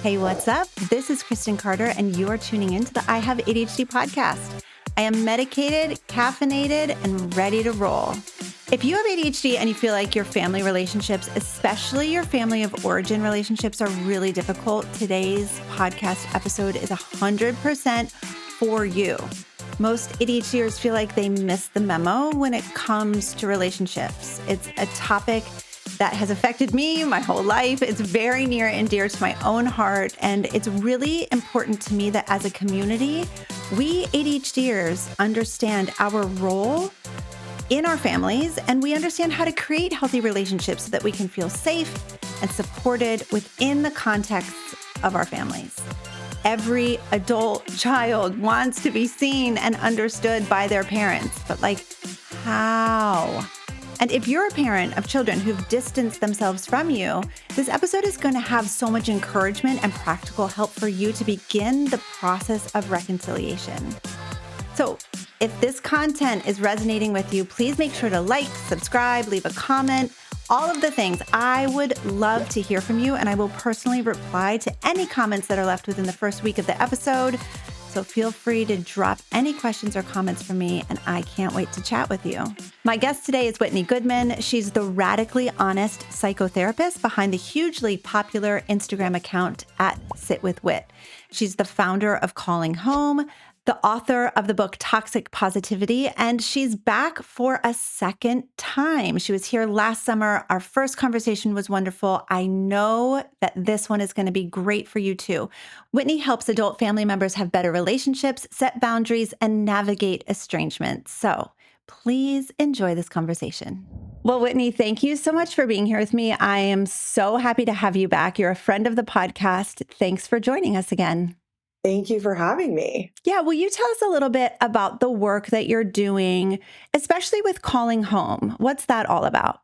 Hey, what's up? This is Kristen Carter, and you are tuning into the I Have ADHD podcast. I am medicated, caffeinated, and ready to roll. If you have ADHD and you feel like your family relationships, especially your family of origin relationships, are really difficult, today's podcast episode is 100% for you. Most ADHDers feel like they miss the memo when it comes to relationships. It's a topic that has affected me my whole life. It's very near and dear to my own heart. And it's really important to me that as a community, we ADHDers understand our role in our families, and we understand how to create healthy relationships so that we can feel safe and supported within the context of our families. Every adult child wants to be seen and understood by their parents, but how? And if you're a parent of children who've distanced themselves from you, this episode is going to have so much encouragement and practical help for you to begin the process of reconciliation. So if this content is resonating with you, please make sure to like, subscribe, leave a comment, all of the things. I would love to hear from you, and I will personally reply to any comments that are left within the first week of the episode. So feel free to drop any questions or comments from me, and I can't wait to chat with you. My guest today is Whitney Goodman. She's the radically honest psychotherapist behind the hugely popular Instagram account at Sit With Whit. She's the founder of Calling Home, the author of the book Toxic Positivity, and she's back for a second time. She was here last summer. Our first conversation was wonderful. I know that this one is going to be great for you too. Whitney helps adult family members have better relationships, set boundaries, and navigate estrangement. So please enjoy this conversation. Well, Whitney, thank you so much for being here with me. I am so happy to have you back. You're a friend of the podcast. Thanks for joining us again. Thank you for having me. Yeah, will you tell us a little bit about the work that you're doing, especially with Calling Home? What's that all about?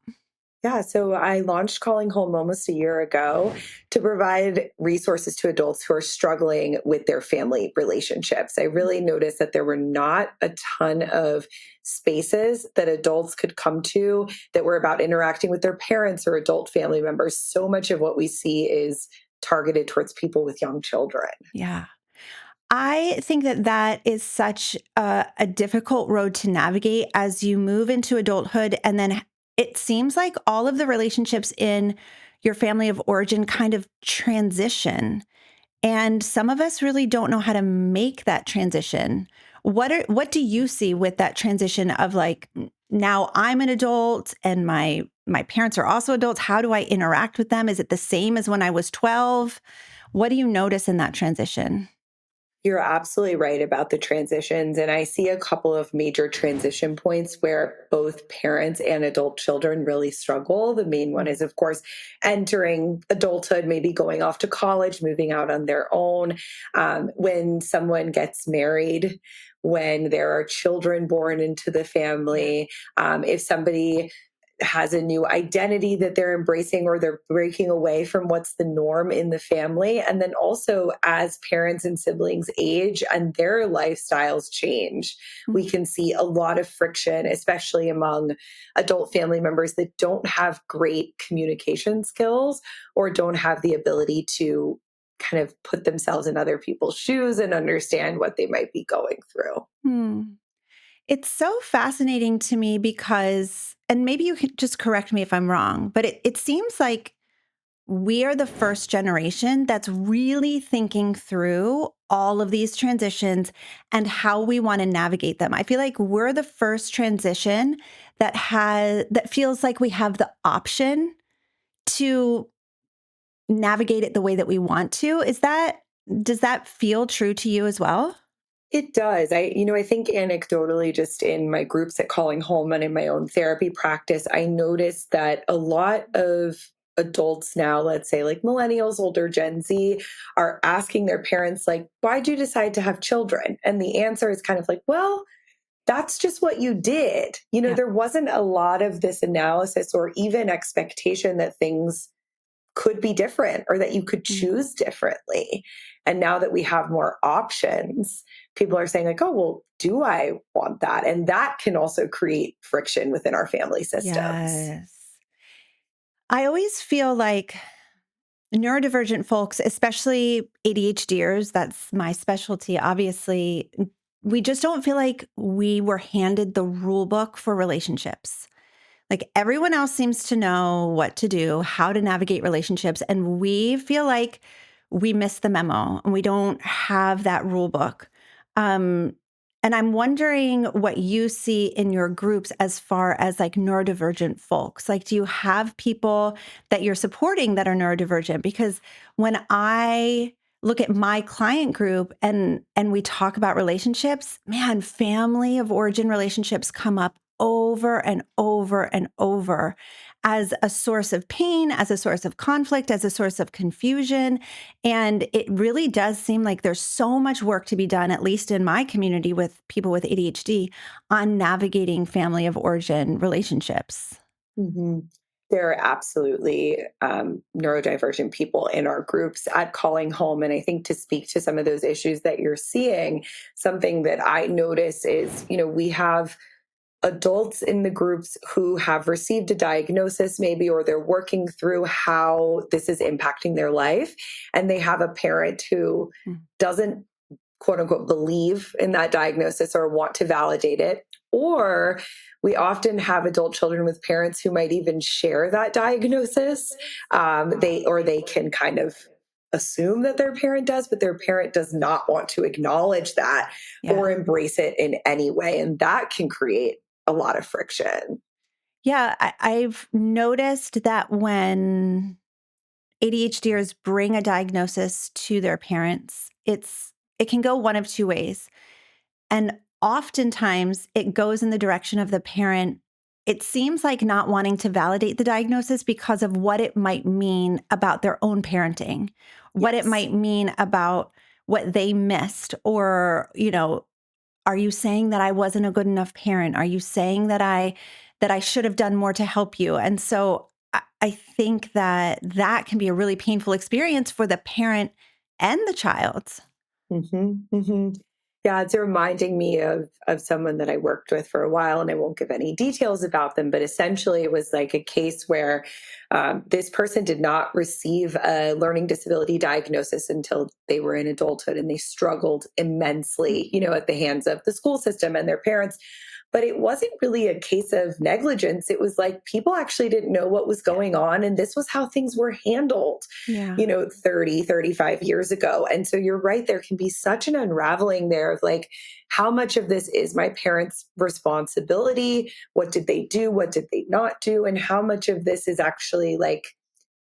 Yeah, so I launched Calling Home almost a year ago to provide resources to adults who are struggling with their family relationships. I really noticed that there were not a ton of spaces that adults could come to that were about interacting with their parents or adult family members. So much of what we see is targeted towards people with young children. Yeah. I think that is such a difficult road to navigate as you move into adulthood. And then it seems like all of the relationships in your family of origin kind of transition. And some of us really don't know how to make that transition. What do you see with that transition of now I'm an adult and my parents are also adults? How do I interact with them? Is it the same as when I was 12? What do you notice in that transition? You're absolutely right about the transitions. And I see a couple of major transition points where both parents and adult children really struggle. The main one is, of course, entering adulthood, maybe going off to college, moving out on their own. When someone gets married, when there are children born into the family, if somebody has a new identity that they're embracing or they're breaking away from what's the norm in the family. And then also as parents and siblings age and their lifestyles change, we can see a lot of friction, especially among adult family members that don't have great communication skills or don't have the ability to kind of put themselves in other people's shoes and understand what they might be going through. It's so fascinating to me because, and maybe you can just correct me if I'm wrong, but it seems like we are the first generation that's really thinking through all of these transitions and how we want to navigate them. I feel like we're the first transition that feels like we have the option to navigate it the way that we want to. Does that feel true to you as well? It does. I think anecdotally, just in my groups at Calling Home and in my own therapy practice, I noticed that a lot of adults now, let's say like millennials, older Gen Z, are asking their parents, why'd you decide to have children? And the answer is kind of well, that's just what you did. Yeah. There wasn't a lot of this analysis or even expectation that things could be different or that you could choose differently. And now that we have more options, people are saying oh, well, do I want that? And that can also create friction within our family systems. Yes. I always feel like neurodivergent folks, especially ADHDers, that's my specialty, obviously, we just don't feel like we were handed the rule book for relationships. Like everyone else seems to know what to do, how to navigate relationships. And we feel like we missed the memo and we don't have that rule book. And I'm wondering what you see in your groups as far as like neurodivergent folks. Like, do you have people that you're supporting that are neurodivergent? Because when I look at my client group and we talk about relationships, man, family of origin relationships come up over and over and over as a source of pain, as a source of conflict, as a source of confusion. And it really does seem like there's so much work to be done, at least in my community with people with ADHD, on navigating family of origin relationships. Hmm. There are absolutely neurodivergent people in our groups at Calling Home. And I think to speak to some of those issues that you're seeing, something that I notice is, we have adults in the groups who have received a diagnosis maybe, or they're working through how this is impacting their life. And they have a parent who doesn't quote unquote believe in that diagnosis or want to validate it. Or we often have adult children with parents who might even share that diagnosis. They can kind of assume that their parent does, but their parent does not want to acknowledge that or embrace it in any way. And that can create a lot of friction. Yeah, I've noticed that when ADHDers bring a diagnosis to their parents, it can go one of two ways. And oftentimes it goes in the direction of the parent. It seems like not wanting to validate the diagnosis because of what it might mean about their own parenting, what it might mean about what they missed, or, are you saying that I wasn't a good enough parent? Are you saying that I should have done more to help you? And so I think that can be a really painful experience for the parent and the child. Mm-hmm, mm-hmm. Yeah, it's reminding me of someone that I worked with for a while, and I won't give any details about them, but essentially it was like a case where this person did not receive a learning disability diagnosis until they were in adulthood, and they struggled immensely, at the hands of the school system and their parents. But it wasn't really a case of negligence. It was like people actually didn't know what was going on. And this was how things were handled, Yeah. 30, 35 years ago. And so you're right, there can be such an unraveling there of like, how much of this is my parents' responsibility? What did they do? What did they not do? And how much of this is actually like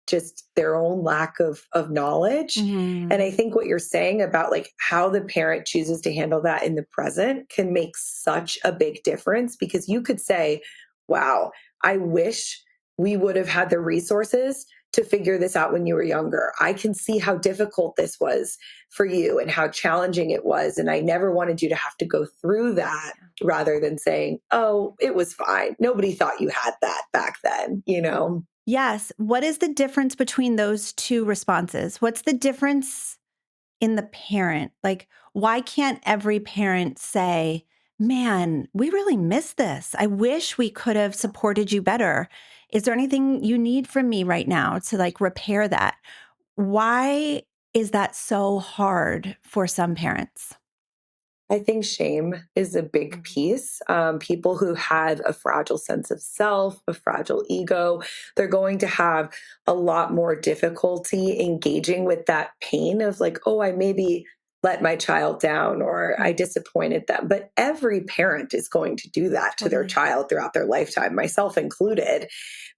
just their own lack of knowledge. Mm-hmm. And I think what you're saying about like how the parent chooses to handle that in the present can make such a big difference, because you could say, wow, I wish we would have had the resources to figure this out when you were younger. I can see how difficult this was for you and how challenging it was. And I never wanted you to have to go through that, rather than saying, oh, it was fine. Nobody thought you had that back then, Yes. What is the difference between those two responses? What's the difference in the parent? Like, why can't every parent say, man, we really missed this. I wish we could have supported you better. Is there anything you need from me right now to like repair that? Why is that so hard for some parents? I think shame is a big piece. People who have a fragile sense of self, a fragile ego, they're going to have a lot more difficulty engaging with that pain of like, oh, I maybe let my child down or I disappointed them. But every parent is going to do that to their child throughout their lifetime, myself included,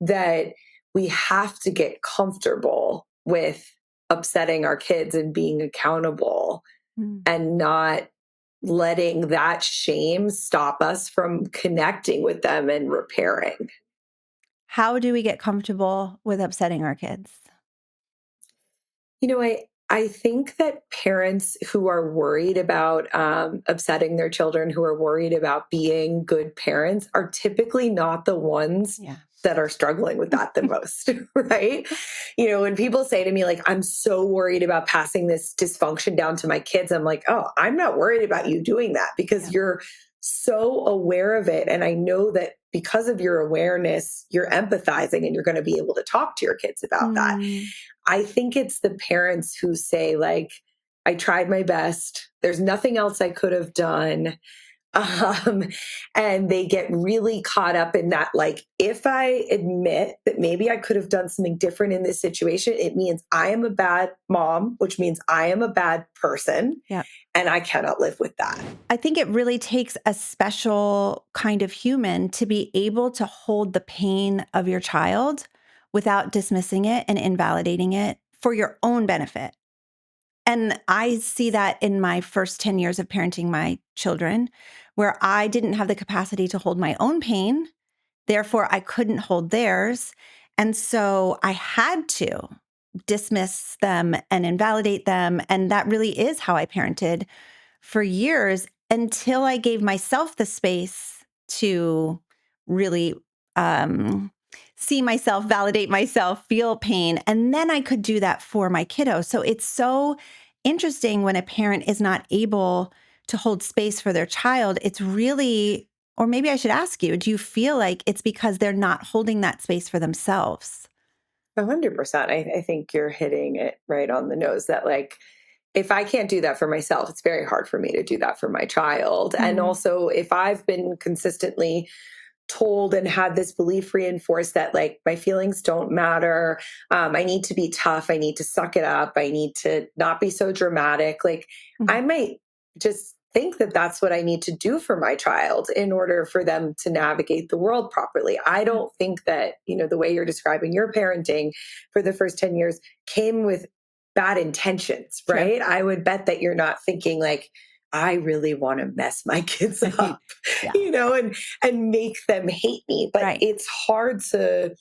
that we have to get comfortable with upsetting our kids and being accountable and not letting that shame stop us from connecting with them and repairing. How do we get comfortable with upsetting our kids? I think that parents who are worried about upsetting their children, who are worried about being good parents, are typically not the ones that are struggling with that the most, right? When people say to me, like, I'm so worried about passing this dysfunction down to my kids, I'm like, oh, I'm not worried about you doing that because you're so aware of it. And I know that because of your awareness, you're empathizing and you're going to be able to talk to your kids about that. I think it's the parents who say, like, I tried my best. There's nothing else I could have done. Um, and they get really caught up in that. Like, if I admit that maybe I could have done something different in this situation, it means I am a bad mom, which means I am a bad person. Yeah. And I cannot live with that. I think it really takes a special kind of human to be able to hold the pain of your child without dismissing it and invalidating it for your own benefit. And I see that in my first 10 years of parenting my children, where I didn't have the capacity to hold my own pain. Therefore, I couldn't hold theirs. And so I had to dismiss them and invalidate them. And that really is how I parented for years until I gave myself the space to really see myself, validate myself, feel pain. And then I could do that for my kiddo. So it's so interesting when a parent is not able to hold space for their child. It's really, or maybe I should ask you, do you feel like it's because they're not holding that space for themselves? 100%. I think you're hitting it right on the nose that, like, if I can't do that for myself, it's very hard for me to do that for my child. And also, if I've been consistently told and had this belief reinforced that, like, my feelings don't matter, I need to be tough, I need to suck it up, I need to not be so dramatic, like, I might just think that that's what I need to do for my child in order for them to navigate the world properly. I don't think that, the way you're describing your parenting for the first 10 years came with bad intentions, right? True. I would bet that you're not thinking, like, I really want to mess my kids up, and make them hate me. But it's hard to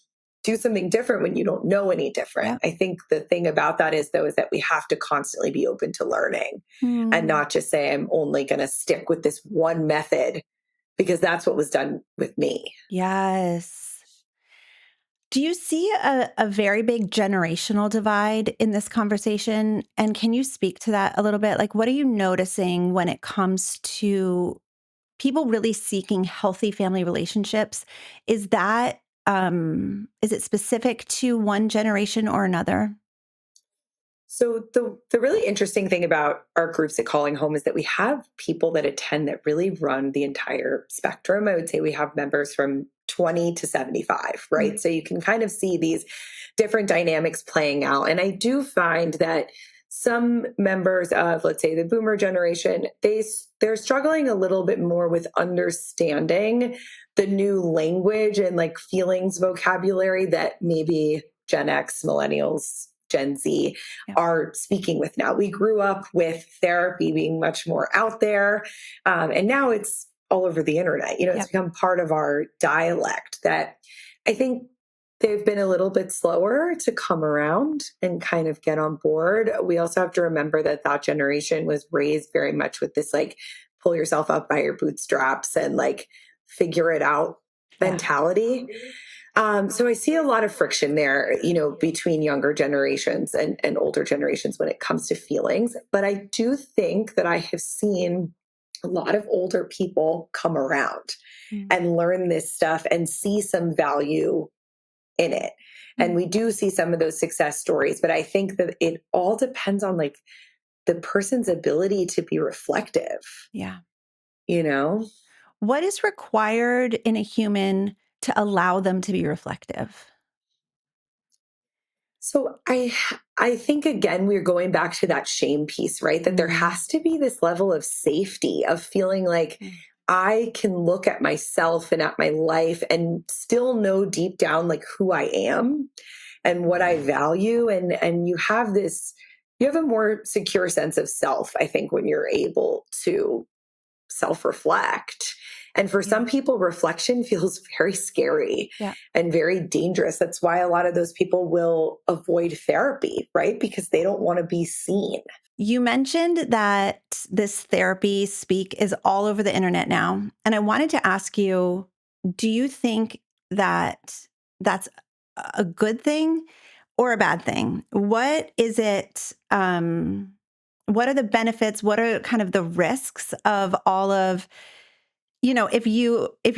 do something different when you don't know any different. I think the thing about that is that we have to constantly be open to learning and not just say, I'm only going to stick with this one method because that's what was done with me. Yes. Do you see a very big generational divide in this conversation? And can you speak to that a little bit? Like, what are you noticing when it comes to people really seeking healthy family relationships? Is it specific to one generation or another? So the really interesting thing about our groups at Calling Home is that we have people that attend that really run the entire spectrum. I would say we have members from 20 to 75, right? So you can kind of see these different dynamics playing out. And I do find that some members of, let's say, the boomer generation, they're struggling a little bit more with understanding the new language and, like, feelings vocabulary that maybe Gen X, millennials, Gen Z are speaking with now. We grew up with therapy being much more out there. And now it's all over the internet. It's become part of our dialect that I think they've been a little bit slower to come around and kind of get on board. We also have to remember that generation was raised very much with this, like, pull yourself up by your bootstraps and, like, figure it out mentality. So I see a lot of friction there, between younger generations and older generations when it comes to feelings. But I do think that I have seen a lot of older people come around and learn this stuff and see some value in it. And we do see some of those success stories, but I think that it all depends on, like, the person's ability to be reflective. Yeah. What is required in a human to allow them to be reflective? So I think, again, we're going back to that shame piece, right? That there has to be this level of safety of feeling like I can look at myself and at my life and still know deep down, like, who I am and what I value. And you have a more secure sense of self, I think, when you're able to self-reflect. And for some people, reflection feels very scary and very dangerous. That's why a lot of those people will avoid therapy, right? Because they don't want to be seen. You mentioned that this therapy speak is all over the internet now. And I wanted to ask you, do you think that that's a good thing or a bad thing? What is it? What are the benefits? What are kind of the risks of all of, if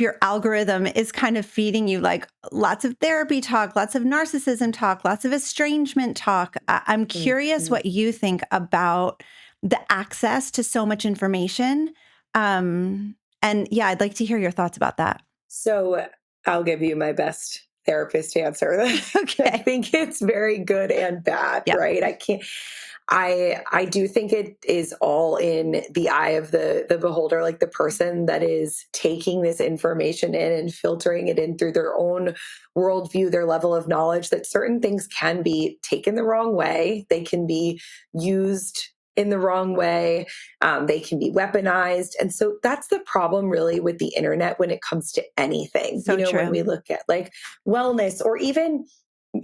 your algorithm is kind of feeding you like lots of therapy talk, lots of narcissism talk, lots of estrangement talk? I'm curious Mhm. what you think about the access to so much information. And yeah, I'd like to hear your thoughts about that. So I'll give you my best therapist answer. I Okay. think it's very good and bad, Yeah. right? I do think it is all in the eye of the beholder, like the person that is taking this information in and filtering it in through their own worldview, their level of knowledge, that certain things can be taken the wrong way. They can be used in the wrong way. They can be weaponized. And so that's the problem really with the internet when it comes to anything. So When true. we look at like wellness or even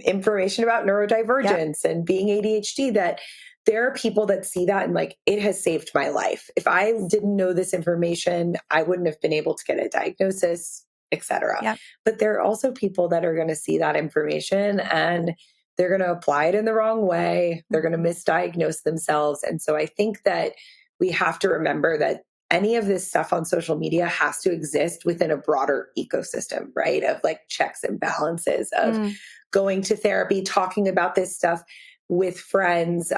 information about Yep. neurodivergence and being ADHD, that there are people that see that and like, it has saved my life. If I didn't know this information, I wouldn't have been able to get a diagnosis, etc. Yep. But there are also people that are going to see that information and they're going to apply it in the wrong way. They're going to Mhm. misdiagnose themselves. And so I think that we have to remember that any of this stuff on social media has to exist within a broader ecosystem, right? Of like checks and balances, of Mm, going to therapy, talking about this stuff with friends,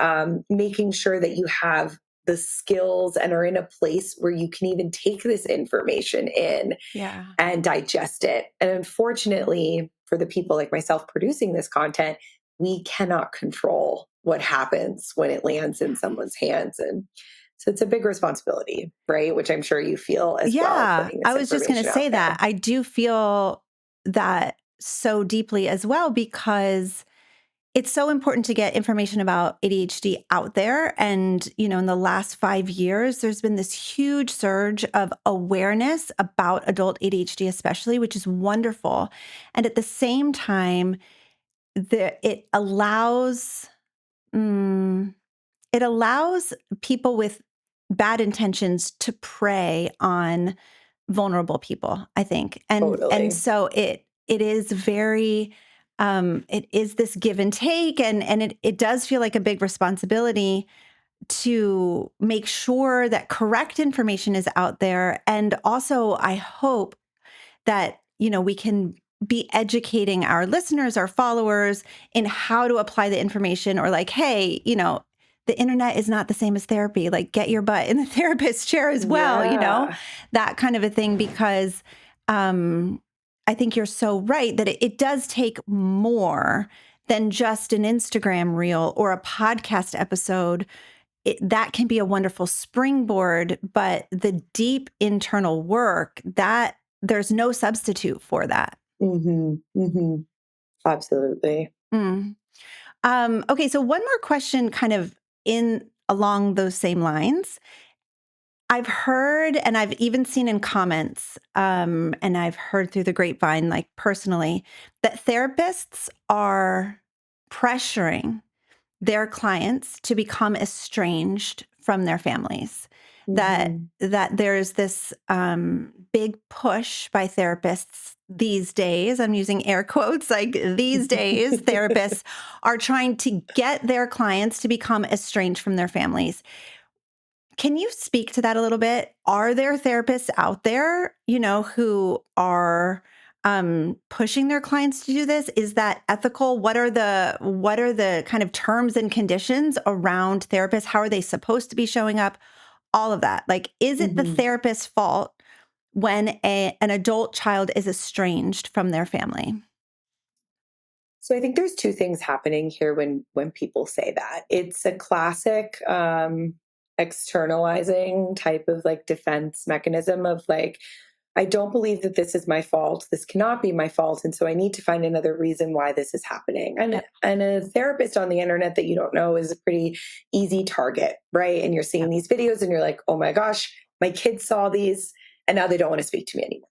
making sure that you have the skills and are in a place where you can even take this information in yeah. and digest it. And unfortunately, for the people like myself producing this content, we cannot control what happens when it lands in someone's hands. And so it's a big responsibility, right? Which I'm sure you feel as well, Yeah. putting I this was just going to information out say that. there. I do feel that so deeply as well because it's so important to get information about ADHD out there. And, in the last 5 years, there's been this huge surge of awareness about adult ADHD, especially, which is wonderful. And at the same time, it allows, mm, it allows people with bad intentions to prey on vulnerable people, I think. And Totally. so it is very it is this give and take, and it does feel like a big responsibility to make sure that correct information is out there. And also I hope that, we can be educating our listeners, our followers in how to apply the information, or like, hey, the internet is not the same as therapy. Like, get your butt in the therapist's chair as well, Yeah. that kind of a thing. Because I think you're so right that it does take more than just an Instagram reel or a podcast episode. That can be a wonderful springboard, but the deep internal work, that there's no substitute for that. Hmm. Hmm. Absolutely. Mm. Okay, so one more question, kind of in along those same lines. I've heard, and I've even seen in comments, and I've heard through the grapevine, like personally, that therapists are pressuring their clients to become estranged from their families. That Hmm. that there's this big push by therapists these days. I'm using air quotes, like these days, therapists are trying to get their clients to become estranged from their families. Can you speak to that a little bit? Are there therapists out there, who are pushing their clients to do this? Is that ethical? What are the kind of terms and conditions around therapists? How are they supposed to be showing up? All of that. Like, is it the Hmm. therapist's fault when an adult child is estranged from their family? So I think there's two things happening here when people say that. It's a classic externalizing type of like defense mechanism of like, I don't believe that this is my fault. This cannot be my fault. And so I need to find another reason why this is happening. And Yep. and a therapist on the internet that you don't know is a pretty easy target, right? And you're seeing Yep. these videos and you're like, oh my gosh, my kids saw these and now they don't want to speak to me anymore.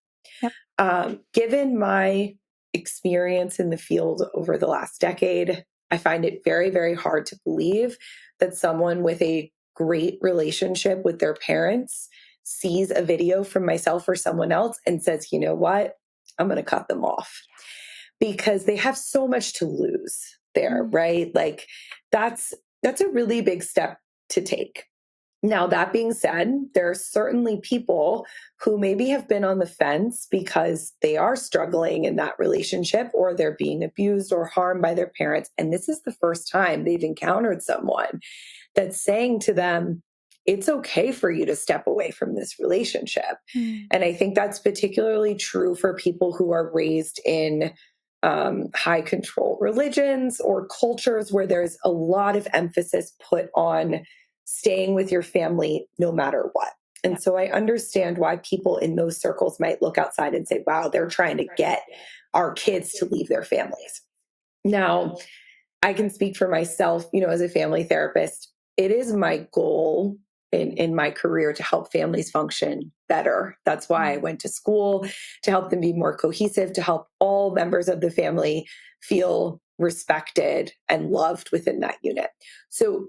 Yep. Given my experience in the field over the last decade, I find it very, very hard to believe that someone with a great relationship with their parents sees a video from myself or someone else and says, you know what, I'm going to cut them off. because they have so much to lose there, right? Like that's a really big step to take. Now, that being said, there are certainly people who maybe have been on the fence because they are struggling in that relationship, or they're being abused or harmed by their parents. And this is the first time they've encountered someone that's saying to them, it's okay for you to step away from this relationship. And I think that's particularly true for people who are raised in high control religions or cultures where there's a lot of emphasis put on staying with your family no matter what. And so I understand why people in those circles might look outside and say, wow, they're trying to get our kids to leave their families. Now, I can speak for myself, as a family therapist. It is my goal in my career to help families function better. That's why I went to school, to help them be more cohesive, to help all members of the family feel respected and loved within that unit. So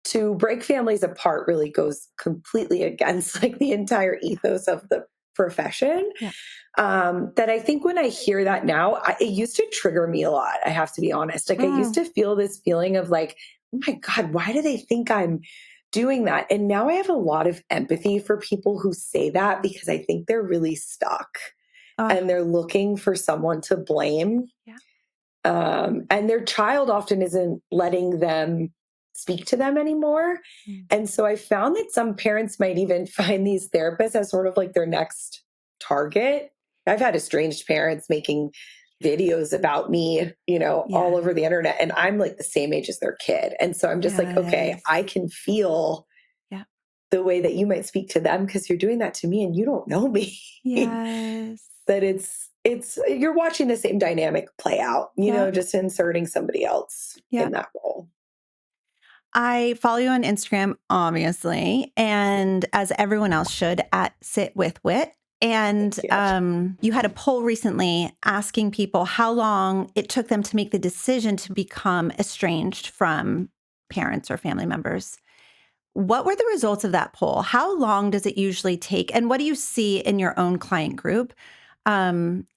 to break families apart really goes completely against like the entire ethos of the profession. Yeah. That I think when I hear that now, it used to trigger me a lot. I have to be honest. Like I used to feel this feeling of like, oh my God, why do they think I'm doing that? And now I have a lot of empathy for people who say that, because I think they're really stuck and they're looking for someone to blame. Yeah. And their child often isn't letting them speak to them anymore. And so I found that some parents might even find these therapists as sort of like their next target. I've had estranged parents making videos about me, all over the internet, and I'm like the same age as their kid. And so I'm just like, okay, I can feel the way that you might speak to them because you're doing that to me and you don't know me. Yes. That it's you're watching the same dynamic play out, just inserting somebody else in that role. I follow you on Instagram, obviously, and as everyone else should, at Sit With Wit. And you had a poll recently asking people how long it took them to make the decision to become estranged from parents or family members. What were the results of that poll? How long does it usually take? And what do you see in your own client group?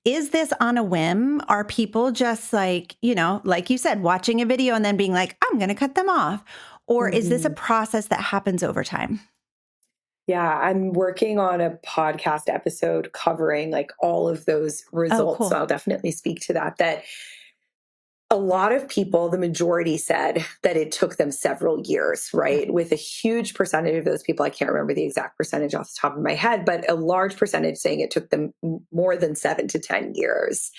Is this on a whim? Are people just like, like you said, watching a video and then being like, I'm going to cut them off? Or is this a process that happens over time? Yeah, I'm working on a podcast episode covering like all of those results. Cool. So I'll definitely speak to that a lot of people, the majority, said that it took them several years, right? With a huge percentage of those people, I can't remember the exact percentage off the top of my head, but a large percentage saying it took them more than 7 to 10 years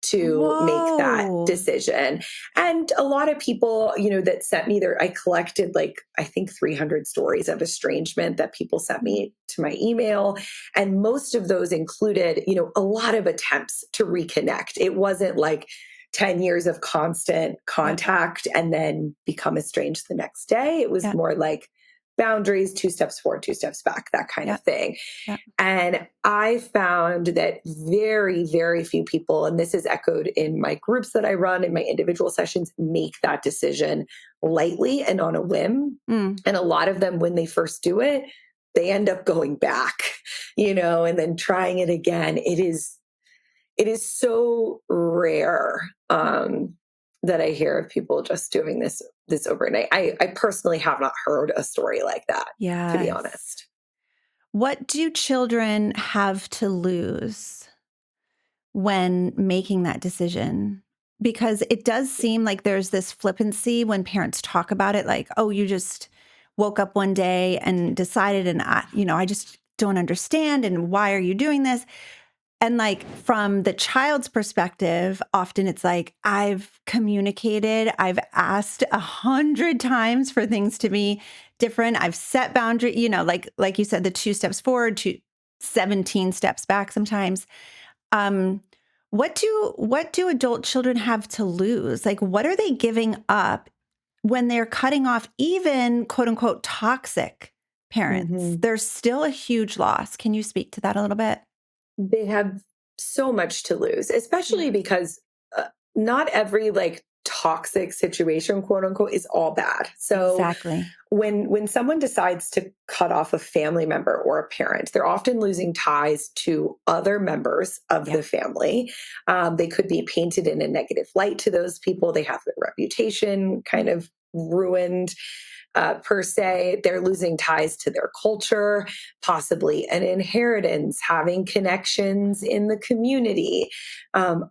to make that decision. And a lot of people, that sent me I collected like, I think 300 stories of estrangement that people sent me to my email. And most of those included, a lot of attempts to reconnect. It wasn't like 10 years of constant contact and then become estranged the next day. It was more like boundaries, 2 steps forward, 2 steps back, that kind of thing. And I found that very, very few people, and this is echoed in my groups that I run, in my individual sessions, make that decision lightly and on a whim. And a lot of them, when they first do it, they end up going back, and then trying it again. It is so rare that I hear of people just doing this overnight. I personally have not heard a story like that, to be honest. What do children have to lose when making that decision? Because it does seem like there's this flippancy when parents talk about it, like, oh, you just woke up one day and decided, and I just don't understand, and why are you doing this? And like from the child's perspective, often it's like, I've communicated, I've asked 100 times for things to be different. I've set boundary, like you said, the 2 steps forward to 17 steps back sometimes. What do adult children have to lose? Like, what are they giving up when they're cutting off even quote unquote toxic parents? There's still a huge loss. Can you speak to that a little bit? They have so much to lose, especially because not every like toxic situation, quote unquote, is all bad. So Exactly. when someone decides to cut off a family member or a parent, they're often losing ties to other members of Yeah. the family. They could be painted in a negative light to those people. They have their reputation kind of ruined. Per se, they're losing ties to their culture, possibly an inheritance, having connections in the community,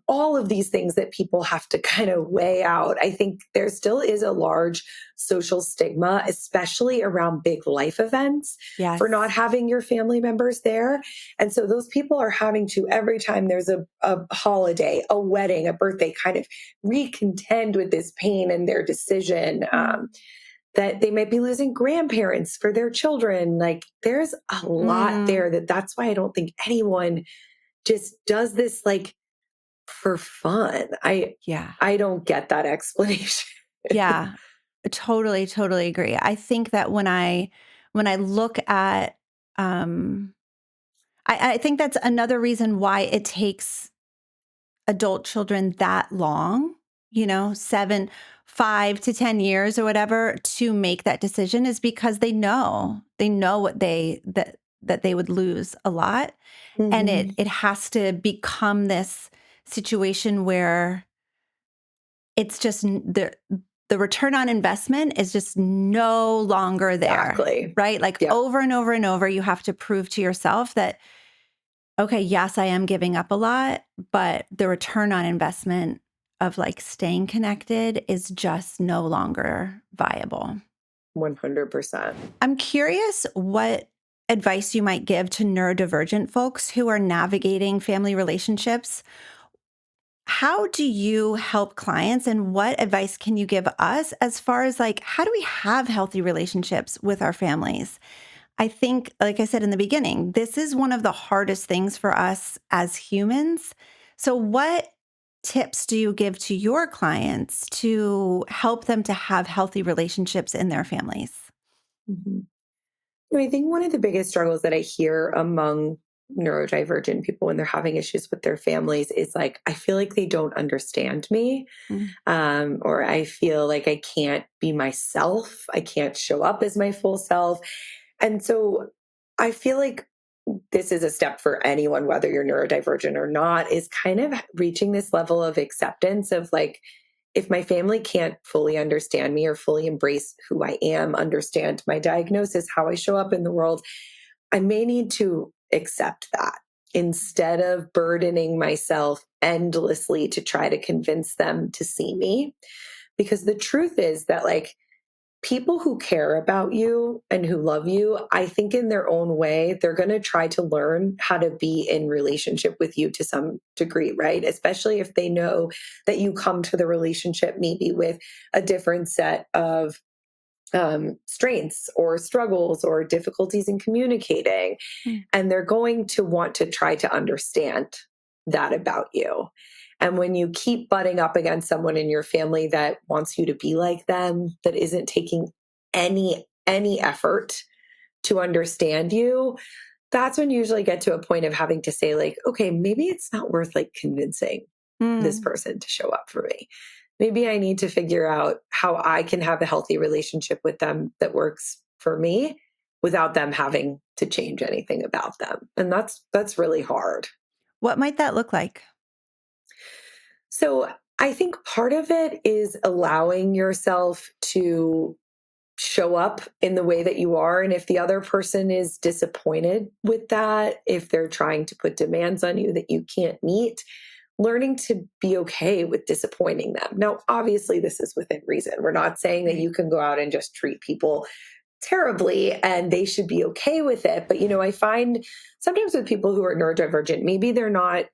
all of these things that people have to kind of weigh out. I think there still is a large social stigma, especially around big life events, for not Yes. having your family members there. And so those people are having to, every time there's a holiday, a wedding, a birthday, kind of recontend with this pain and their decision. That they might be losing grandparents for their children. Like there's a lot Mm. there that's why I don't think anyone just does this like for fun. Yeah. I don't get that explanation. Yeah. Totally, totally agree. I think that when I look at I think that's another reason why it takes adult children that long, 5 to 10 years or whatever to make that decision is because they know what that they would lose a lot. And Mhm. it has to become this situation where it's just the return on investment is just no longer there, Exactly. right? Like Yep. over and over and over, you have to prove to yourself that, okay, yes, I am giving up a lot, but the return on investment of like staying connected is just no longer viable. 100%. I'm curious what advice you might give to neurodivergent folks who are navigating family relationships. How do you help clients and what advice can you give us as far as like how do we have healthy relationships with our families? I think, like I said in the beginning, this is one of the hardest things for us as humans. So, what tips do you give to your clients to help them to have healthy relationships in their families? Mhm. I think one of the biggest struggles that I hear among neurodivergent people when they're having issues with their families is like, I feel like they don't understand me. Mm, Or I feel like I can't be myself. I can't show up as my full self. And so I feel like this is a step for anyone, whether you're neurodivergent or not, is kind of reaching this level of acceptance of like, if my family can't fully understand me or fully embrace who I am, understand my diagnosis, how I show up in the world, I may need to accept that instead of burdening myself endlessly to try to convince them to see me. Because the truth is that, like, people who care about you and who love you, I think in their own way, they're going to try to learn how to be in relationship with you to some degree, right? Especially if they know that you come to the relationship maybe with a different set of strengths or struggles or difficulties in communicating. mm, And they're going to want to try to understand that about you. And when you keep butting up against someone in your family that wants you to be like them, that isn't taking any effort to understand you, that's when you usually get to a point of having to say like, okay, maybe it's not worth like convincing this mm. person to show up for me. Maybe I need to figure out how I can have a healthy relationship with them that works for me without them having to change anything about them. And that's really hard. What might that look like? So I think part of it is allowing yourself to show up in the way that you are. And if the other person is disappointed with that, if they're trying to put demands on you that you can't meet, learning to be okay with disappointing them. Now, obviously, this is within reason. We're not saying that Right. you can go out and just treat people terribly and they should be okay with it. But, I find sometimes with people who are neurodivergent, maybe they're not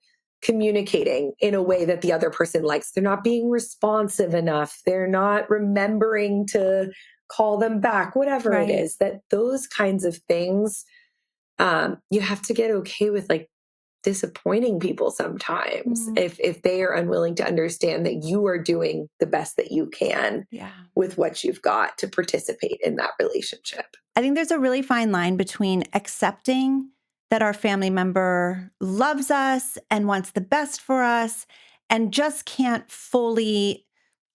communicating in a way that the other person likes. They're not being responsive enough. They're not remembering to call them back, whatever it Right. is, that those kinds of things, you have to get okay with like disappointing people sometimes Mm, if they are unwilling to understand that you are doing the best that you can yeah. with what you've got to participate in that relationship. I think there's a really fine line between accepting that our family member loves us and wants the best for us and just can't fully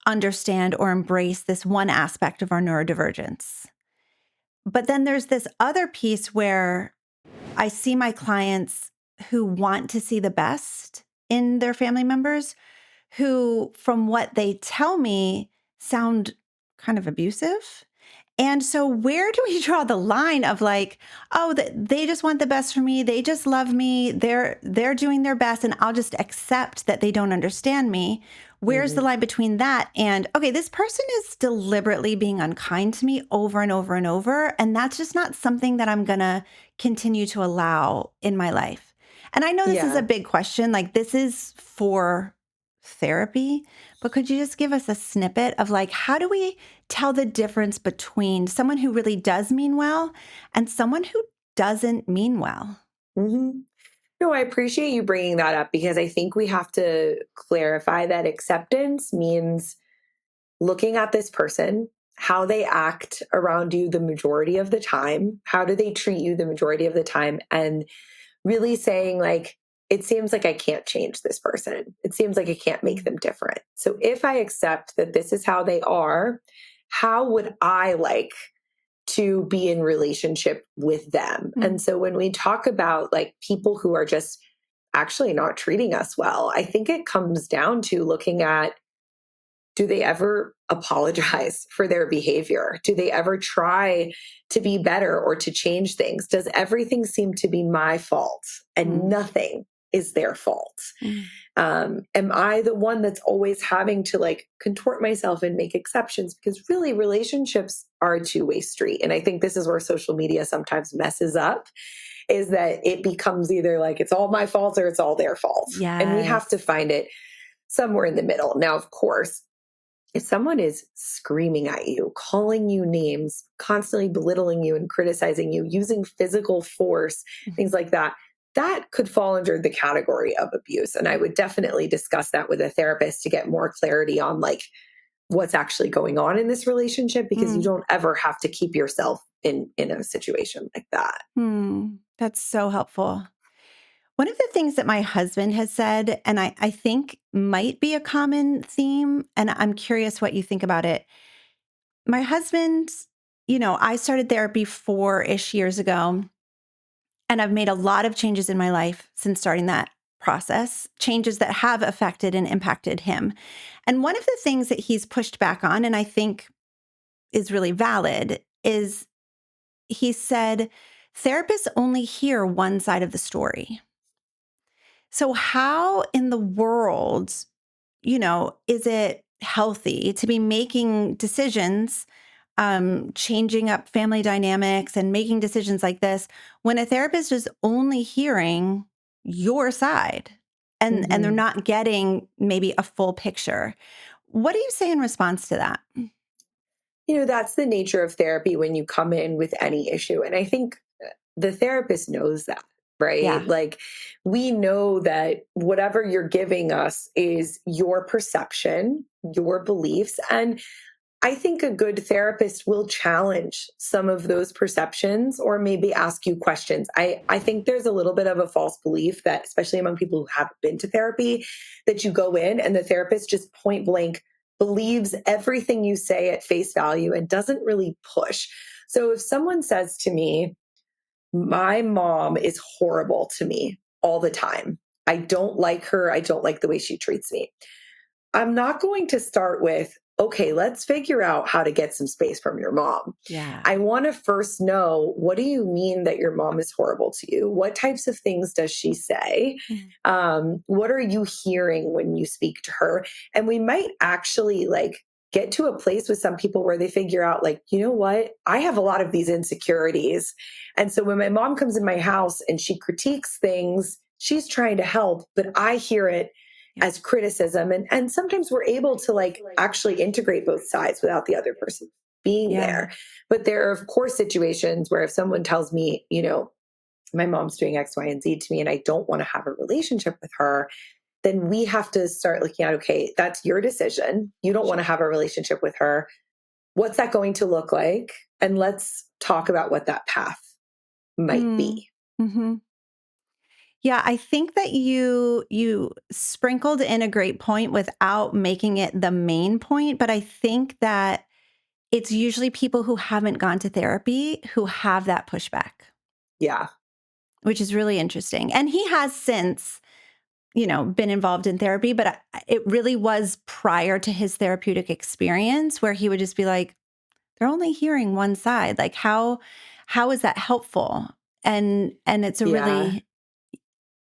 understand or embrace this one aspect of our neurodivergence. But then there's this other piece where I see my clients who want to see the best in their family members, who, from what they tell me, sound kind of abusive. And so where do we draw the line of like, oh, they just want the best for me. They just love me. They're doing their best and I'll just accept that they don't understand me. Where's the line between that and, okay, this person is deliberately being unkind to me over and over and over. And that's just not something that I'm going to continue to allow in my life. And I know this is a Yeah. big question. Like this is for therapy, but could you just give us a snippet of like, how do we tell the difference between someone who really does mean well and someone who doesn't mean well? Mm-hmm. No, I appreciate you bringing that up because I think we have to clarify that acceptance means looking at this person, how they act around you the majority of the time, how do they treat you the majority of the time, and really saying, like, it seems like I can't change this person. It seems like I can't make them different. So if I accept that this is how they are, how would I like to be in relationship with them? And so when we talk about like people who are just actually not treating us well, I think it comes down to looking at, do they ever apologize for their behavior? Do they ever try to be better or to change things? Does everything seem to be my fault and nothing is their fault? Am I the one that's always having to like contort myself and make exceptions? Because really, relationships are a two-way street. And I think this is where social media sometimes messes up, is that it becomes either like it's all my fault or it's all their fault. And we have to find it somewhere in the middle. Now, of course, if someone is screaming at you, calling you names, constantly belittling you and criticizing you, using physical force, things like that, that could fall under the category of abuse. And I would definitely discuss that with a therapist to get more clarity on like what's actually going on in this relationship, because you don't ever have to keep yourself in a situation like that. That's so helpful. One of the things that my husband has said, and I think might be a common theme, and I'm curious what you think about it. My husband, I started therapy 4-ish years ago, and I've made a lot of changes in my life since starting that process, changes that have affected and impacted him. And one of the things that he's pushed back on, and I think is really valid, is he said, therapists only hear one side of the story. So how in the world, is it healthy to be making decisions, changing up family dynamics and making decisions like this when a therapist is only hearing your side and they're not getting maybe a full picture? What do you say in response to that? That's the nature of therapy when you come in with any issue. And I think the therapist knows that, right? Yeah. Like, we know that whatever you're giving us is your perception, your beliefs. And I think a good therapist will challenge some of those perceptions or maybe ask you questions. I think there's a little bit of a false belief that, especially among people who haven't been to therapy, that you go in and the therapist just point blank believes everything you say at face value and doesn't really push. So if someone says to me, my mom is horrible to me all the time, I don't like her, I don't like the way she treats me, I'm not going to start with, okay, let's figure out how to get some space from your mom. Yeah. I want to first know, what do you mean that your mom is horrible to you? What types of things does she say? What are you hearing when you speak to her? And we might actually like get to a place with some people where they figure out, like, you know what? I have a lot of these insecurities. And so when my mom comes in my house and she critiques things, she's trying to help, but I hear it as criticism. And sometimes we're able to like actually integrate both sides without the other person being there. But there are, of course, situations where if someone tells me, my mom's doing X, Y, and Z to me, and I don't want to have a relationship with her, then we have to start looking at, okay, that's your decision. You don't want to have a relationship with her. What's that going to look like? And let's talk about what that path might be. Mm-hmm. Yeah, I think that you sprinkled in a great point without making it the main point, but I think that it's usually people who haven't gone to therapy who have that pushback, Yeah. which is really interesting. And he has since, been involved in therapy, but it really was prior to his therapeutic experience where he would just be like, they're only hearing one side. Like how is that helpful? And it's a Yeah. really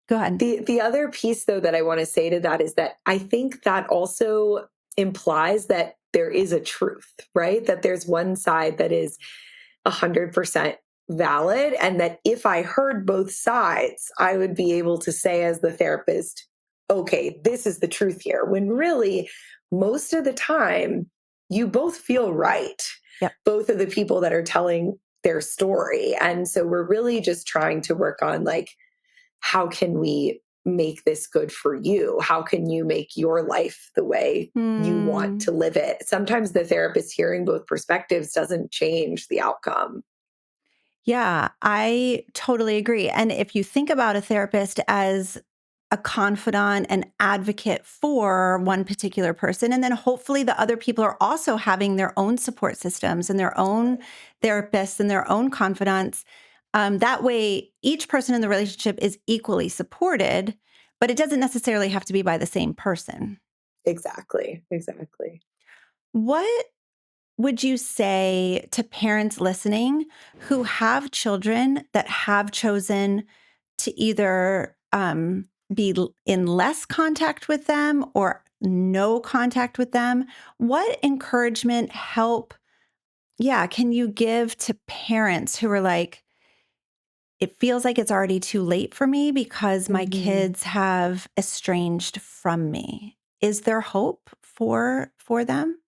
go ahead. The other piece though that I want to say to that is that I think that also implies that there is a truth, right? That there's one side that is 100% valid, and that if I heard both sides, I would be able to say as the therapist, okay, this is the truth here. When really, most of the time, you both feel right. Yep. Both of the people that are telling their story. And so we're really just trying to work on like, how can we make this good for you? How can you make your life the way you want Hmm. to live it? Sometimes the therapist hearing both perspectives doesn't change the outcome. Yeah, I totally agree. And if you think about a therapist as a confidant and advocate for one particular person, and then hopefully the other people are also having their own support systems and their own therapists and their own confidants. That way, each person in the relationship is equally supported, but it doesn't necessarily have to be by the same person. Exactly. Exactly. What would you say to parents listening who have children that have chosen to either be in less contact with them or no contact with them? What encouragement, help, can you give to parents who are like, it feels like it's already too late for me because my Mhm. kids have estranged from me? Is there hope for them?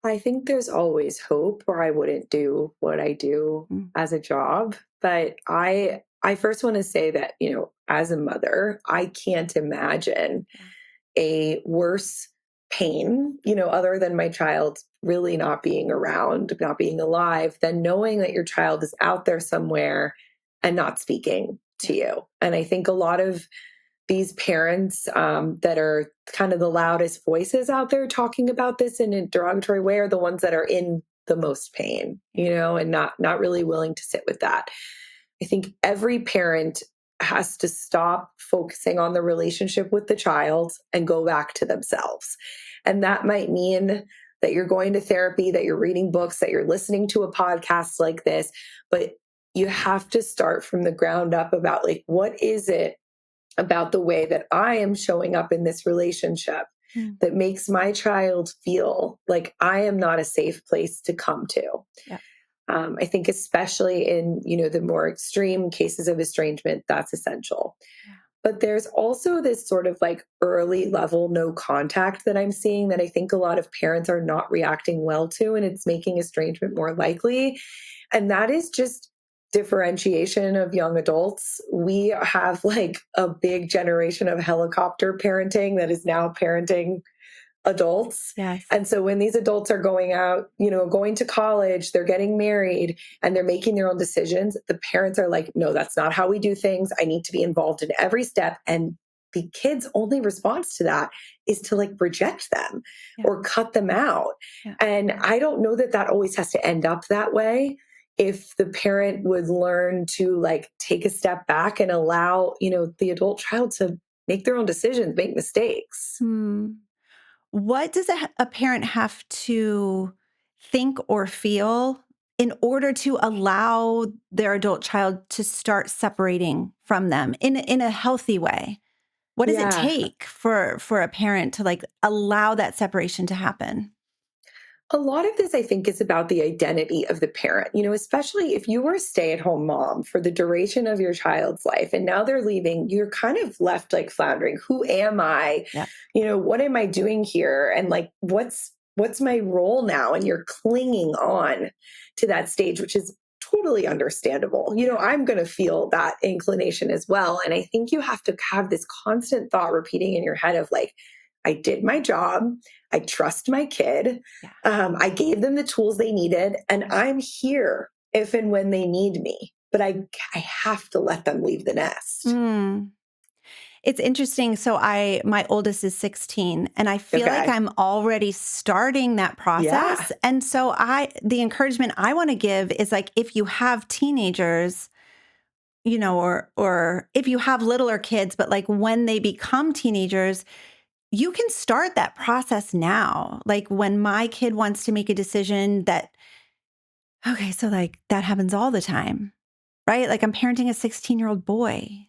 I think there's always hope, or I wouldn't do what I do Mm, as a job. But I first want to say that, as a mother, I can't imagine yeah, a worse pain, other than my child really not being around, not being alive, than knowing that your child is out there somewhere and not speaking to yeah, you. And I think a lot of these parents that are kind of the loudest voices out there talking about this in a derogatory way are the ones that are in the most pain, yeah. and not really willing to sit with that. I think every parent has to stop focusing on the relationship with the child and go back to themselves. And that might mean that you're going to therapy, that you're reading books, that you're listening to a podcast like this, but you have to start from the ground up about like, what is it about the way that I am showing up in this relationship Mm, that makes my child feel like I am not a safe place to come to. yeah, I think especially in the more extreme cases of estrangement, that's essential. yeah. But there's also this sort of like early level no contact that I'm seeing that I think a lot of parents are not reacting well to, and it's making estrangement more likely. And that is just differentiation of young adults. We have like a big generation of helicopter parenting that is now parenting adults. Yes. And so when these adults are going out, going to college, they're getting married and they're making their own decisions, the parents are like, no, that's not how we do things. I need to be involved in every step. And the kids' only response to that is to like reject them Yeah. or cut them out. Yeah. And I don't know that that always has to end up that way. If the parent would learn to like take a step back and allow, the adult child to make their own decisions, make mistakes. Hmm. What does a parent have to think or feel in order to allow their adult child to start separating from them in a healthy way? What does it Yeah. take for a parent to like allow that separation to happen? A lot of this, I think, is about the identity of the parent, especially if you were a stay at home mom for the duration of your child's life and now they're leaving, you're kind of left like floundering. Who am I? Yeah. What am I doing here? And like, what's my role now? And you're clinging on to that stage, which is totally understandable. I'm going to feel that inclination as well. And I think you have to have this constant thought repeating in your head of like, I did my job. I trust my kid. Yeah. I gave them the tools they needed, and I'm here if and when they need me. But I have to let them leave the nest. most? Mm. It's interesting. So my oldest is 16 and I feel like Okay. I'm already starting that Yeah. process. And so the encouragement I want to give is like, if you have teenagers, or if you have littler kids, but like when they become teenagers, you can start that process now. Like when my kid wants to make a decision okay, so like that happens all the time, right? Like I'm parenting a 16-year-old boy.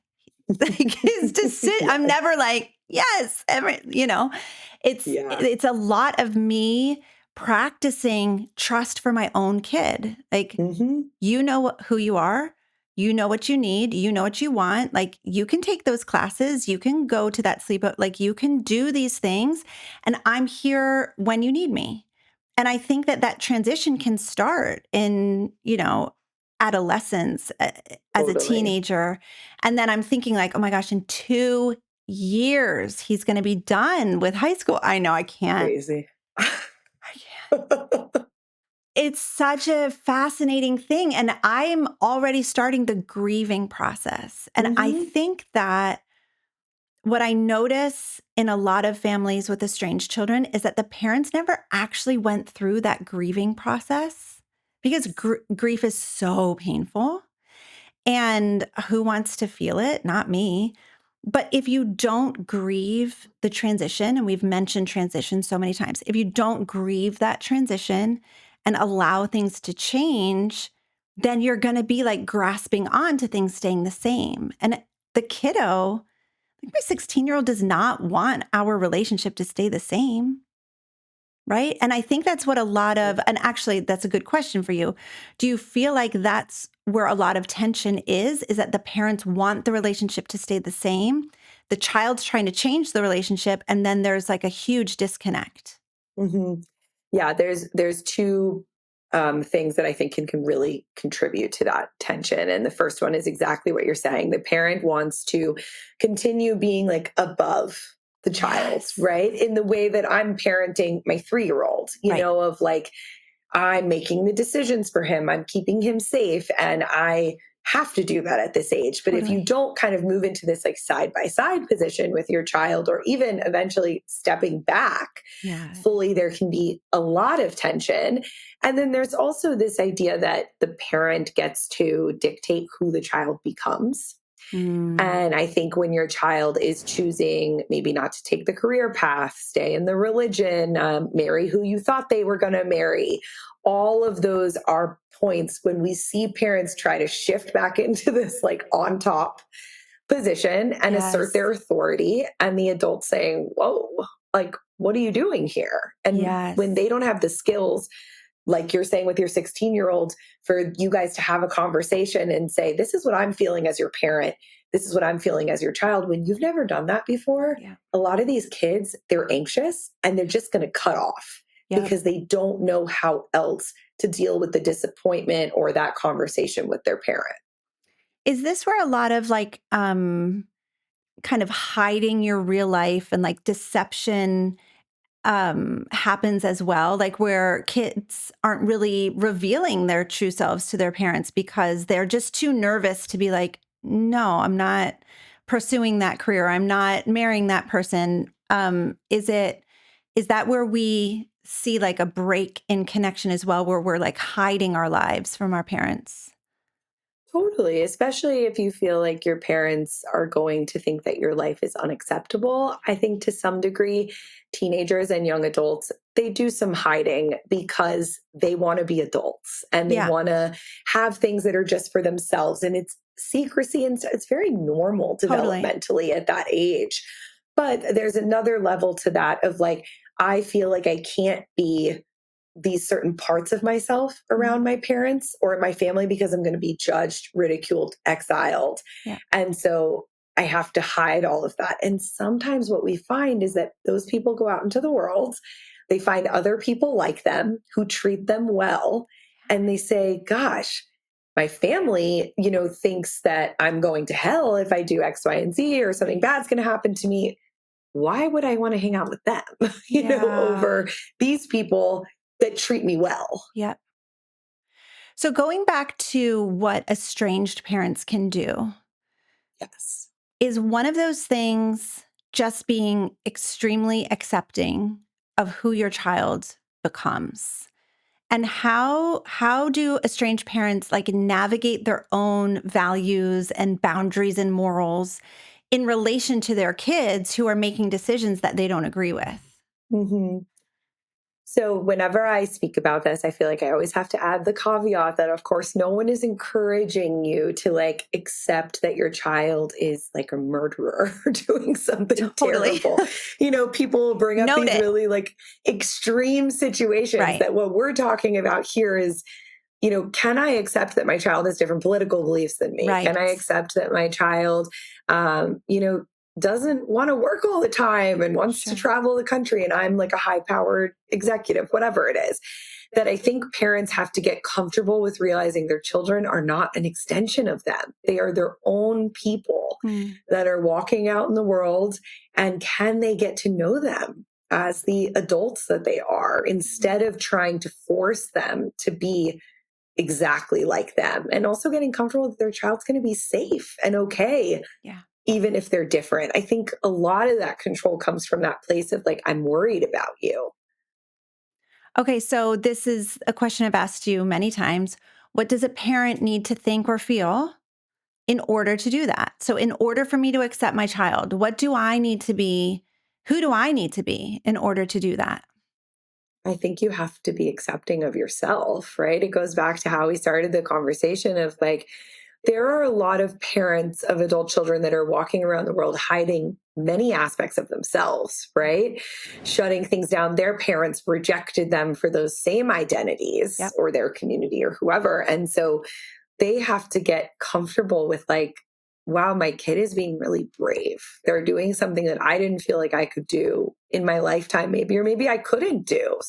Like is to sit. I'm Yes. never like, yes, it's Yeah. it's a lot of me practicing trust for my own kid. Like Hmm. you know who you are. You know what you need. You know what you want. Like you can take those classes. You can go to that sleep. Like you can do these things. And I'm here when you need me. And I think that transition can start in, adolescence as a Totally. teenager. And then I'm thinking like, oh my gosh, in 2 years, he's going to be done with high school. I know I can't. Crazy. I can't. It's such a fascinating thing. And I'm already starting the grieving process. And I Hmm. think that what I notice in a lot of families with estranged children is that the parents never actually went through that grieving process because grief is so painful. And who wants to feel it? Not me. But if you don't grieve the transition, and we've mentioned transition so many times, if you don't grieve that transition and allow things to change, then you're going to be like grasping on to things staying the same. And the kiddo, like my 16-year-old, does not want our relationship to stay the same. Right. And I think that's what and actually, that's a good question for you. Do you feel like that's where a lot of tension is that the parents want the relationship to stay the same? The child's trying to change the relationship, and then there's like a huge disconnect. Hmm. Yeah, there's two things that I think can really contribute to that tension. And the first one is exactly what you're saying. The parent wants to continue being like above the child, Yes. right? In the way that I'm parenting my 3-year-old, Right. of like, I'm making the decisions for him, I'm keeping him safe, and I have to do that at this age. But if you Totally. don't kind of move into this like side by side position with your child, or even eventually stepping back Yeah. fully, there can be a lot of tension. And then there's also this idea that the parent gets to dictate who the child becomes. Mm. And I think when your child is choosing maybe not to take the career path, stay in the religion, marry who you thought they were going to marry, all of those are points when we see parents try to shift back into this like on top position and assert Yes. their authority. And the adult saying, whoa, like, what are you doing here? And when Yes. they don't have the skills, like you're saying with your 16-year-old, for you guys to have a conversation and say, this is what I'm feeling as your parent. This is what I'm feeling as your child. When you've never done that before, Yeah. a lot of these kids, they're anxious and they're just going to cut off Yep. because they don't know how else to deal with the disappointment or that conversation with their parent. Is this where a lot of like kind of hiding your real life and like deception happens as well, like where kids aren't really revealing their true selves to their parents because they're just too nervous to be like, no, I'm not pursuing that career. I'm not marrying that person. Is that where we see like a break in connection as well, where we're like hiding our lives from our parents? Totally, especially if you feel like your parents are going to think that your life is unacceptable. I think to some degree, teenagers and young adults, they do some hiding because they want to be adults and they Yeah, want to have things that are just for themselves. And it's secrecy and it's very normal totally. developmentally at that age. But there's another level to that of like, I feel like I can't be these certain parts of myself Mhm. around my parents or my family because I'm going to be judged, ridiculed, exiled. Yeah. And so I have to hide all of that. And sometimes what we find is that those people go out into the world, they find other people like them who treat them well, and they say, gosh, my family, thinks that I'm going to hell if I do X, Y, and Z, or something Right. bad's going to happen to me. Why would I want to hang out with them, Yeah. over these people that treat me well? Yeah. So going back to what estranged parents can do, Yes. Is one of those things just being extremely accepting of who your child becomes? And how do estranged parents like navigate their own values and boundaries and morals in relation to their kids who are making decisions that they don't agree with? hmm So whenever I speak about this, I feel like I always have to add the caveat that, of course, no one is encouraging you to like accept that your child is like a murderer or doing something Totally. terrible. People will bring up Note these it. really like extreme situations Right. that what we're talking about here is, can I accept that my child has different political beliefs than me? Can Right. I accept that my child, doesn't want to work all the time and wants to Sure. travel the country and I'm like a high powered executive, whatever it is? That I think parents have to get comfortable with realizing their children are not an extension of them. They are their own people Mm. that are walking out in the world. And can they get to know them as the adults that they are instead of trying to force them to be exactly like them, and also getting comfortable that their child's going to be safe and okay, Yeah. even if they're different. I think a lot of that control comes from that place of like, I'm worried about you. Okay, so this is a question I've asked you many times. What does a parent need to think or feel in order to do that? So, in order for me to accept my child, what do I need to be? Who do I need to be in order to do that? I think you have to be accepting of yourself, right? It goes back to how we started the conversation of like, there are a lot of parents of adult children that are walking around the world hiding many aspects of themselves, right? Shutting things down. Their parents rejected them for those same identities Yep. or their community or whoever. And so they have to get comfortable with like, wow, my kid is being really brave. They're doing something that I didn't feel like I could do in my lifetime, maybe, or maybe I couldn't do.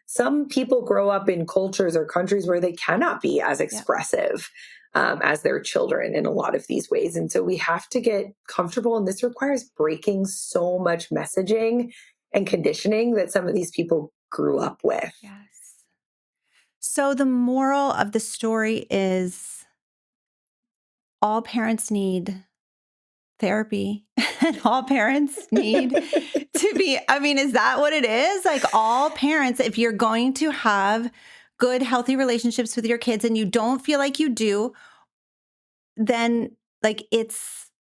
Some people grow up in cultures or countries where they cannot be as Yep. expressive as their children in a lot of these ways. And so we have to get comfortable. And this requires breaking so much messaging and conditioning that some of these people grew up with. Yes. So, the moral of the story is all parents need therapy and all parents need to be, I mean, is that what it is? Like all parents, if you're going to have good, healthy relationships with your kids and you don't feel like you do, then like it's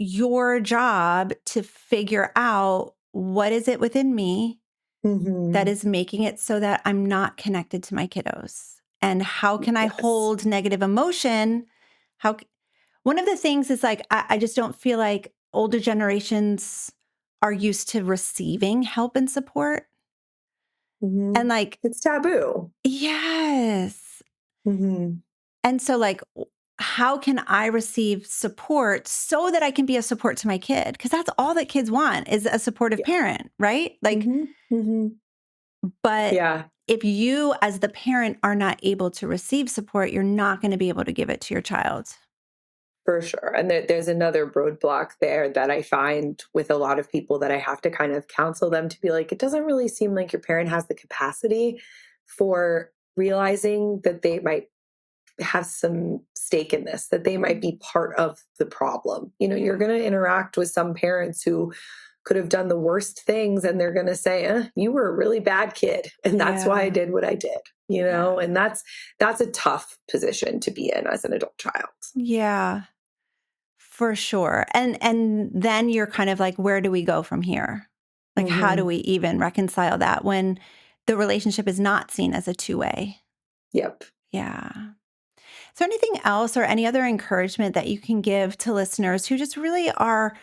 your job to figure out what is it within me that hmm is making it so that I'm not connected to my kiddos. And how can I Yes. hold negative emotion? How one of the things is like, I just don't feel like older generations are used to receiving help and support. And like, It's taboo. yes. hmm And so, like, how can I receive support so that I can be a support to my kid? Because that's all that kids want is a supportive Yeah. parent, right? Like, hmm hmm but Yeah. if you, as the parent, are not able to receive support, you're not going to be able to give it to your child. For sure. And there's another roadblock there that I find with a lot of people that I have to kind of counsel them to be like, it doesn't really seem like your parent has the capacity for realizing that they might have some stake in this, that they might be part of the problem. Yeah. You're going to interact with some parents who could have done the worst things and they're going to say, you were a really bad kid. And that's why I Yeah. did what I did, Yeah. and that's a tough position to be in as an adult child. Yeah. For sure. And then you're kind of like, where do we go from here? Like, how do hmm we even reconcile that when the relationship is not seen as a two-way? Yep. Yeah. Is there anything else or any other encouragement that you can give to listeners who just really are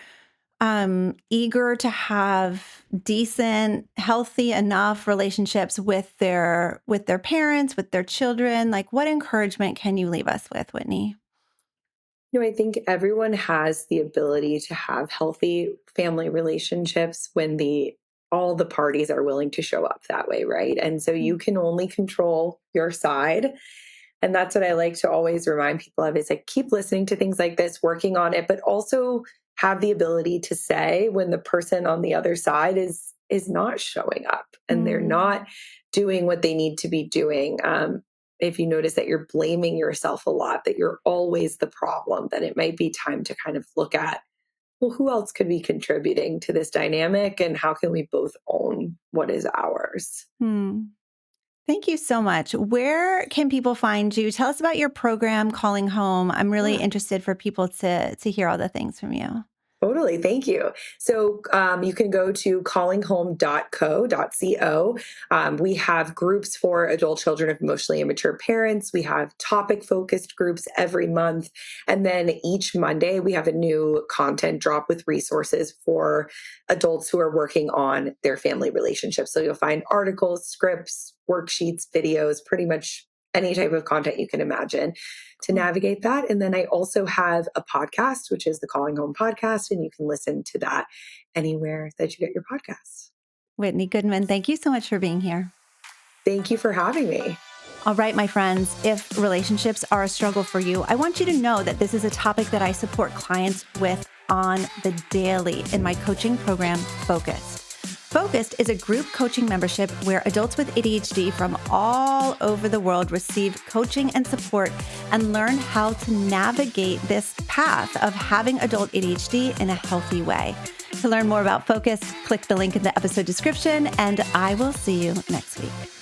eager to have decent, healthy enough relationships with their parents, with their children? Like, what encouragement can you leave us with, Whitney? I think everyone has the ability to have healthy family relationships when all the parties are willing to show up that way, right? And so you can only control your side. And that's what I like to always remind people of is like keep listening to things like this, working on it, but also have the ability to say when the person on the other side is not showing up and they're Mm, not doing what they need to be doing. if you notice that you're blaming yourself a lot, that you're always the problem, then it might be time to kind of look at, well, who else could be contributing to this dynamic and how can we both own what is ours? Thank you so much. Where can people find you? Tell us about your program, Calling Home. I'm really interested for people to hear all the things from you. Totally. Thank you. So you can go to callinghome.co. We have groups for adult children of emotionally immature parents. We have topic-focused groups every month. And then each Monday, we have a new content drop with resources for adults who are working on their family relationships. So you'll find articles, scripts, worksheets, videos, pretty much any type of content you can imagine to navigate that. And then I also have a podcast, which is the Calling Home podcast, and you can listen to that anywhere that you get your podcasts. Whitney Goodman, thank you so much for being here. Thank you for having me. All right, my friends, if relationships are a struggle for you, I want you to know that this is a topic that I support clients with on the daily in my coaching program, Focused. Focused is a group coaching membership where adults with ADHD from all over the world receive coaching and support and learn how to navigate this path of having adult ADHD in a healthy way. To learn more about Focused, click the link in the episode description, and I will see you next week.